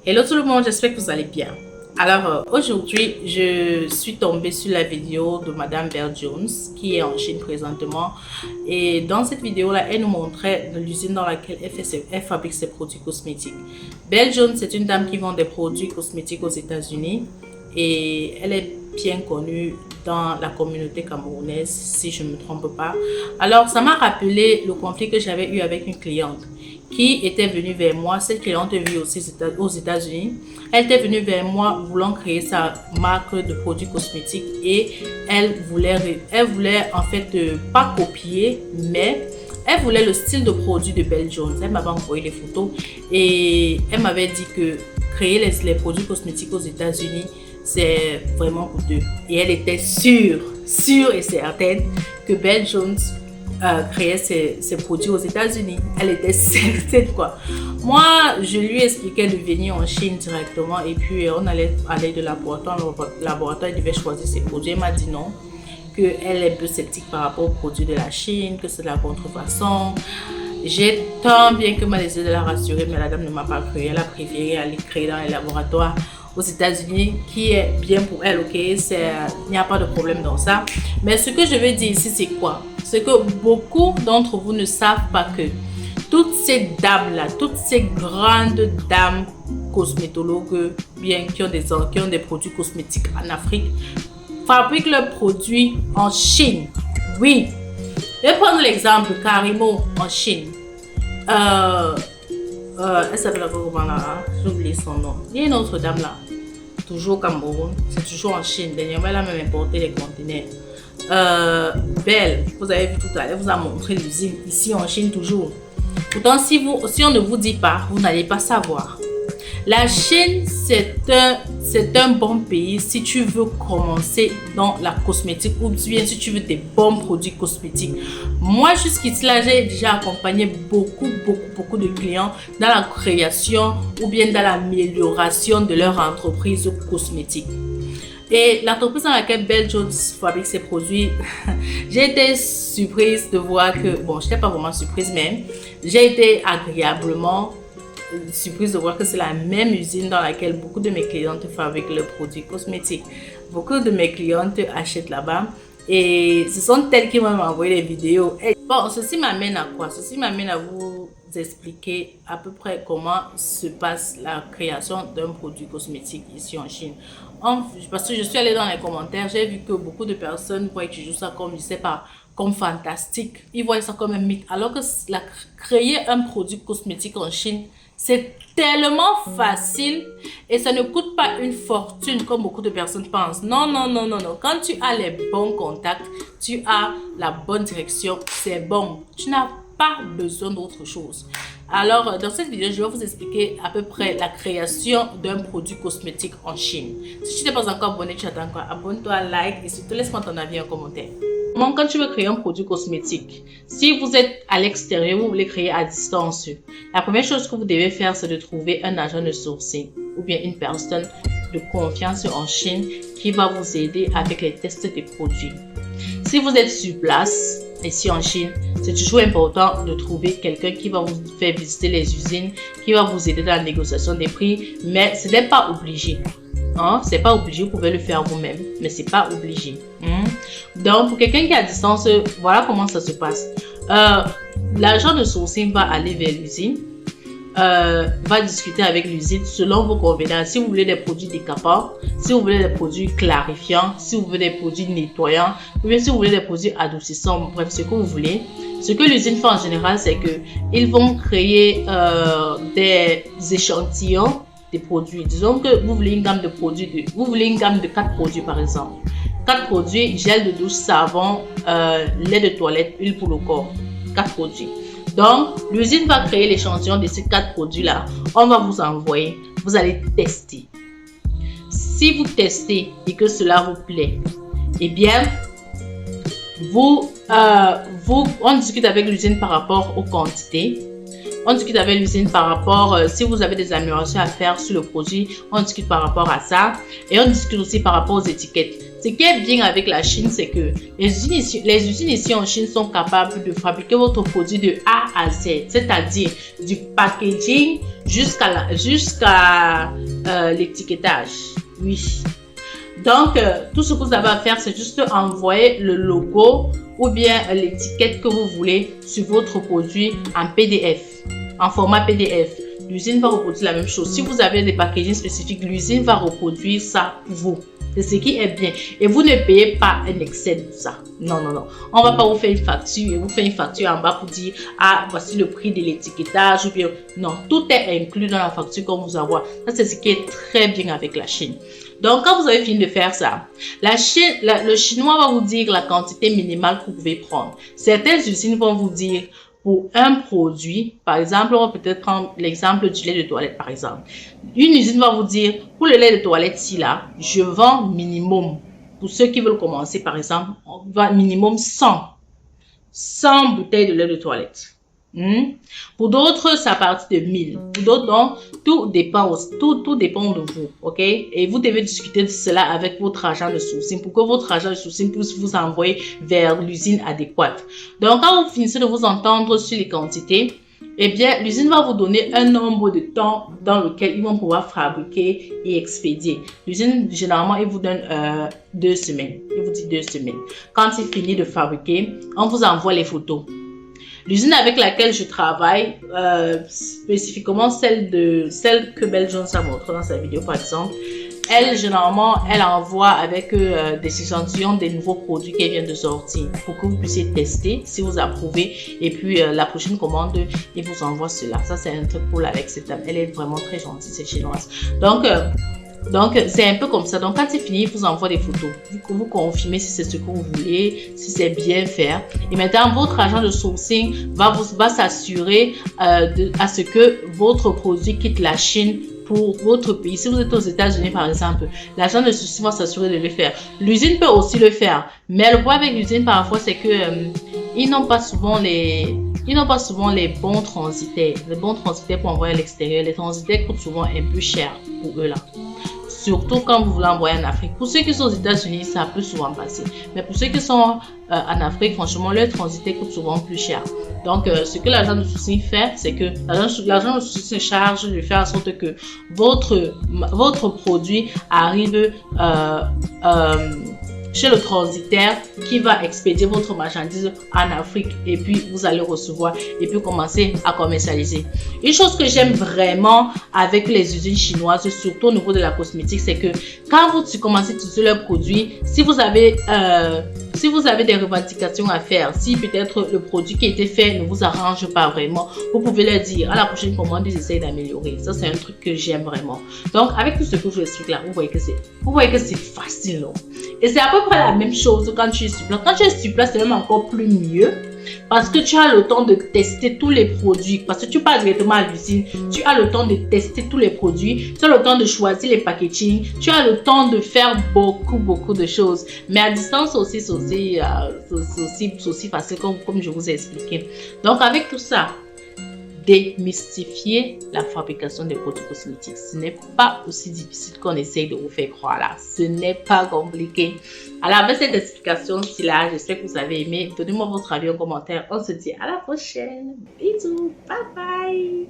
Hello tout le monde, j'espère que vous allez bien. Alors aujourd'hui, je suis tombée sur la vidéo de Madame Belle Jones qui est en Chine présentement. Et dans cette vidéo-là, elle nous montrait l'usine dans laquelle elle fabrique ses produits cosmétiques. Belle Jones, c'est une dame qui vend des produits cosmétiques aux États-Unis et elle est bien connue dans la communauté camerounaise, si je ne me trompe pas. Alors, ça m'a rappelé le conflit que j'avais eu avec une cliente qui était venue vers moi. Cette cliente vit aussi aux États-Unis. Elle était venue vers moi voulant créer sa marque de produits cosmétiques et elle voulait en fait pas copier, mais elle voulait le style de produit de Belle Jones. Elle m'avait envoyé les photos et elle m'avait dit que créer les produits cosmétiques aux États-Unis, c'est vraiment coûteux. Et elle était sûre et certaine que Belle Jones créait ses produits aux États-Unis. Elle était certaine quoi. Moi, je lui expliquais de venir en Chine directement et puis on allait aller de laboratoire. Le laboratoire devait choisir ses produits. Elle m'a dit non, qu'elle est un peu sceptique par rapport aux produits de la Chine, que c'est de la contrefaçon. J'ai tant bien que mal essayé de la rassurer, mais la dame ne m'a pas cru. Elle a préféré aller créer dans les laboratoires aux États-Unis, qui est bien pour elle, ok, il n'y a pas de problème dans ça. Mais ce que je veux dire ici, c'est quoi? C'est que beaucoup d'entre vous ne savent pas que toutes ces dames-là, toutes ces grandes dames cosmétologues, bien qui ont des produits cosmétiques en Afrique, fabriquent leurs produits en Chine. Oui. Je vais prendre l'exemple Karimo en Chine. Elle s'appelle comment là? J'ai oublié son nom. Il y a une autre dame là, toujours au Cameroun, c'est toujours en Chine. Dernièrement, elle a même importé les conteneurs. Belle, vous avez vu tout à l'heure, elle vous a montré l'usine ici en Chine toujours. Pourtant, si on ne vous dit pas, vous n'allez pas savoir. La Chine, c'est un bon pays si tu veux commencer dans la cosmétique ou bien si tu veux des bons produits cosmétiques. Moi, jusqu'ici, là, j'ai déjà accompagné beaucoup de clients dans la création ou bien dans l'amélioration de leur entreprise cosmétique. Et l'entreprise dans laquelle Belle Jones fabrique ses produits, j'ai été surprise de voir que, bon, je n'étais pas vraiment surprise, mais j'ai été agréablement surprise de voir que c'est la même usine dans laquelle beaucoup de mes clientes fabriquent leurs produits cosmétiques. Beaucoup de mes clientes achètent là-bas et ce sont elles qui m'ont envoyé les vidéos. Et bon, ceci m'amène à quoi? Ceci m'amène à vous expliquer à peu près comment se passe la création d'un produit cosmétique ici en Chine. Parce que je suis allée dans les commentaires, j'ai vu que beaucoup de personnes voient toujours ça comme, je sais pas, comme fantastique. Ils voient ça comme un mythe. Alors que créer un produit cosmétique en Chine, c'est tellement facile et ça ne coûte pas une fortune comme beaucoup de personnes pensent. Non. Quand tu as les bons contacts, tu as la bonne direction, c'est bon. Tu n'as pas besoin d'autre chose. Alors, dans cette vidéo, je vais vous expliquer à peu près la création d'un produit cosmétique en Chine. Si tu n'es pas encore abonné, tu attends quoi? Abonne-toi, like et surtout laisse-moi ton avis en commentaire. Quand tu veux créer un produit cosmétique, si vous êtes à l'extérieur, vous voulez créer à distance, la première chose que vous devez faire, c'est de trouver un agent de sourcing ou bien une personne de confiance en Chine qui va vous aider avec les tests des produits. Si vous êtes sur place, ici en Chine, c'est toujours important de trouver quelqu'un qui va vous faire visiter les usines, qui va vous aider dans la négociation des prix, mais ce n'est pas obligé. C'est pas obligé, vous pouvez le faire vous-même, mais c'est pas obligé. Donc, pour quelqu'un qui est à distance, voilà comment ça se passe. L'agent de sourcing va aller vers l'usine, va discuter avec l'usine selon vos convenances. Si vous voulez des produits décapants, si vous voulez des produits clarifiants, si vous voulez des produits nettoyants, ou bien si vous voulez des produits adoucissants, bref, ce que vous voulez. Ce que l'usine fait en général, c'est que ils vont créer des échantillons des produits. Disons que vous voulez une gamme de produits, vous voulez une gamme de 4 produits par exemple. 4 produits, gel de douche, savon, lait de toilette, huile pour le corps. 4 produits. Donc, l'usine va créer l'échantillon de ces 4 produits-là. On va vous envoyer. Vous allez tester. Si vous testez et que cela vous plaît, eh bien, on discute avec l'usine par rapport aux quantités. On discute avec l'usine par rapport, si vous avez des améliorations à faire sur le produit, on discute par rapport à ça. Et on discute aussi par rapport aux étiquettes. Ce qui est bien avec la Chine, c'est que les usines ici en Chine sont capables de fabriquer votre produit de A à Z, c'est-à-dire du packaging jusqu'à l'étiquetage. Oui. Donc, tout ce que vous avez à faire, c'est juste envoyer le logo ou bien l'étiquette que vous voulez sur votre produit en PDF, en format PDF. L'usine va reproduire la même chose. Si vous avez des packaging spécifiques, l'usine va reproduire ça pour vous. C'est ce qui est bien. Et vous ne payez pas un excès de ça. Non, non, non. On ne va pas vous faire une facture et vous faire une facture en bas pour dire, ah, voici le prix de l'étiquetage ou bien, non. Tout est inclus dans la facture qu'on vous envoie. Ça, c'est ce qui est très bien avec la Chine. Donc, quand vous avez fini de faire ça, le chinois va vous dire la quantité minimale que vous pouvez prendre. Certaines usines vont vous dire, pour un produit, par exemple, on va peut-être prendre l'exemple du lait de toilette, par exemple. Une usine va vous dire, pour le lait de toilette, si là, je vends minimum, pour ceux qui veulent commencer, par exemple, on va minimum 100 bouteilles de lait de toilette. Pour d'autres, c'est à partir de 1000. Pour d'autres, donc, tout dépend de vous, ok? Et vous devez discuter de cela avec votre agent de sourcing pour que votre agent de sourcing puisse vous envoyer vers l'usine adéquate. Donc, quand vous finissez de vous entendre sur les quantités, eh bien, l'usine va vous donner un nombre de temps dans lequel ils vont pouvoir fabriquer et expédier. L'usine, généralement, il vous donne 2 semaines. Il vous dit 2 semaines. Quand il finit de fabriquer, on vous envoie les photos. L'usine avec laquelle je travaille, spécifiquement celle que Belle Jones a montré dans sa vidéo par exemple, elle, généralement, elle envoie avec des échantillons des nouveaux produits qu'elle vient de sortir pour que vous puissiez tester si vous approuvez. Et puis, la prochaine commande, il vous envoie cela. Ça, c'est un truc cool avec cette dame. Elle est vraiment très gentille, cette chinoise. Donc, c'est un peu comme ça. Donc, quand c'est fini, il vous envoie des photos. Vous confirmez si c'est ce que vous voulez, si c'est bien fait. Et maintenant, votre agent de sourcing va s'assurer à ce que votre produit quitte la Chine pour votre pays. Si vous êtes aux États-Unis, par exemple, l'agent de sourcing va s'assurer de le faire. L'usine peut aussi le faire. Mais le problème avec l'usine, parfois, c'est que ils n'ont pas souvent les bons transitaires. Les bons transitaires pour envoyer à l'extérieur. Les transitaires coûtent souvent un peu cher pour eux là. Surtout quand vous voulez envoyer en Afrique. Pour ceux qui sont aux États-Unis, ça peut souvent passer. Mais pour ceux qui sont en Afrique, franchement, leur transitaire coûte souvent plus cher. Donc, ce que l'agent de sourcing fait, c'est que l'agent de sourcing se charge de faire en sorte que votre produit arrive chez le transitaire qui va expédier votre marchandise en Afrique et puis vous allez recevoir et puis commencer à commercialiser. Une chose que j'aime vraiment avec les usines chinoises, surtout au niveau de la cosmétique, c'est que quand vous commencez à utiliser leurs produits, si vous avez des revendications à faire, si peut-être le produit qui a été fait ne vous arrange pas vraiment, vous pouvez leur dire à la prochaine commande, ils essayent d'améliorer. Ça, c'est un truc que j'aime vraiment. Donc, avec tout ce que je vous explique là, vous voyez que c'est facile, non? Et c'est à peu près la même chose quand tu es sur place. Quand tu es sur place, c'est même encore plus mieux. Parce que tu as le temps de tester tous les produits. Parce que tu pars directement à l'usine. Tu as le temps de tester tous les produits. Tu as le temps de choisir les packaging. Tu as le temps de faire beaucoup de choses. Mais à distance aussi, c'est aussi facile comme je vous ai expliqué. Donc avec tout ça, démystifier la fabrication des produits cosmétiques. Ce n'est pas aussi difficile qu'on essaye de vous faire croire là. Ce n'est pas compliqué. Alors, avec cette explication-ci là, j'espère que vous avez aimé. Donnez-moi votre avis en commentaire. On se dit à la prochaine. Bisous. Bye bye.